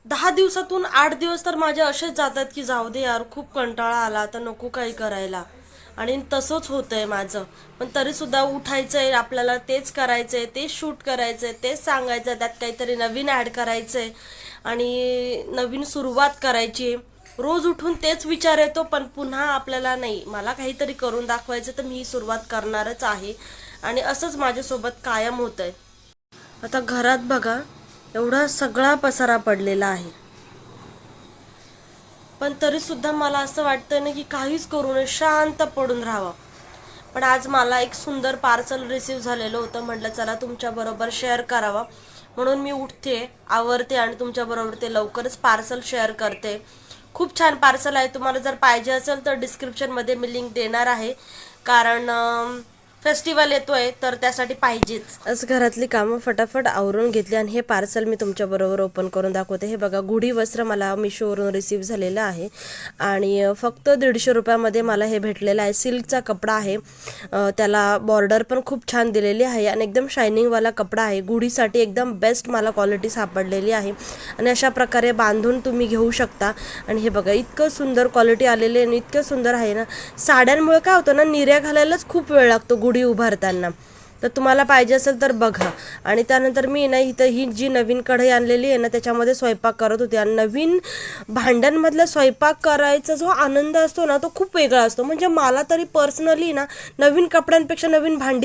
10 दिवसातून 8 दिवस तर माझे असेच जातात की जाऊ दे यार, खूप कंटाळा आला, आता नको काही करायला. आणि तसंच होतंय माझं. पण तरी सुद्धा उठायचंय आपल्याला, तेच करायचंय, तेच शूट करायचंय, तेच सांगायचंय, त्यात काहीतरी नवीन ऍड करायचंय आणि नवीन सुरुवात करायची. रोज उठून तेच विचार येतो, पण पुन्हा आपल्याला नाही, मला काहीतरी करून दाखवायचं तर मी ही सुरुवात करणारच आहे. आणि असंच माझ्यासोबत कायम होतंय. आता घरात बघा, एवढा सगळा पसारा पडलेला आहे, पण तरी सुद्धा मला असं वाटतं ना की काहीच करू नये, शांत पडून राहावं. पण आज मला एक सुंदर पार्सल रिसीव्ह झालेलं होतं, म्हटलं चला तुमच्या बरोबर शेअर करावं. म्हणून मी उठते, आवरते आणि तुमच्या बरोबर ते लवकरच पार्सल शेअर करते. खूप छान पार्सल आहे. तुम्हाला जर पाहिजे असेल तर डिस्क्रिप्शन मध्ये मी लिंक देणार आहे, कारण फेस्टिवल येतोय तर त्यासाठी पाहिजेच. आज घरातली कामं फटाफट आवरून घेतली आणि हे पार्सल मी तुमच्या बरोबर ओपन करून दाखवते. हे बघा, गुढी वस्त्र मला मिशोवरून रिसीव्ह झालेलं आहे आणि फक्त 150 रुपयामध्ये मला हे भेटलेलं आहे. सिल्कचा कपडा आहे, त्याला बॉर्डर पण खूप छान दिलेली आहे आणि एकदम शायनिंगवाला कपडा आहे. गुढीसाठी एकदम बेस्ट मला क्वालिटी सापडलेली आहे आणि अशा प्रकारे बांधून तुम्ही घेऊ शकता. आणि हे बघा, इतकं सुंदर क्वालिटी आलेली आहे आणि इतकं सुंदर आहे ना. साड्यांमुळे काय होतं ना, निर्या घालायलाच खूप वेळ लागतो गुढी उभारताना. तर तुम्हाला पाहिजे असेल तर बघा. आणि त्यानंतर मी ना इथं ही जी नवीन कढई आणलेली आहे ना, त्याच्यामध्ये स्वयंपाक करत होते आणि नवीन भांड्यांमधला स्वयंपाक करायचा जो आनंद असतो ना, तो खूप वेगळा असतो. म्हणजे मला तरी पर्सनली ना, नवीन कपड्यांपेक्षा नवीन भांडी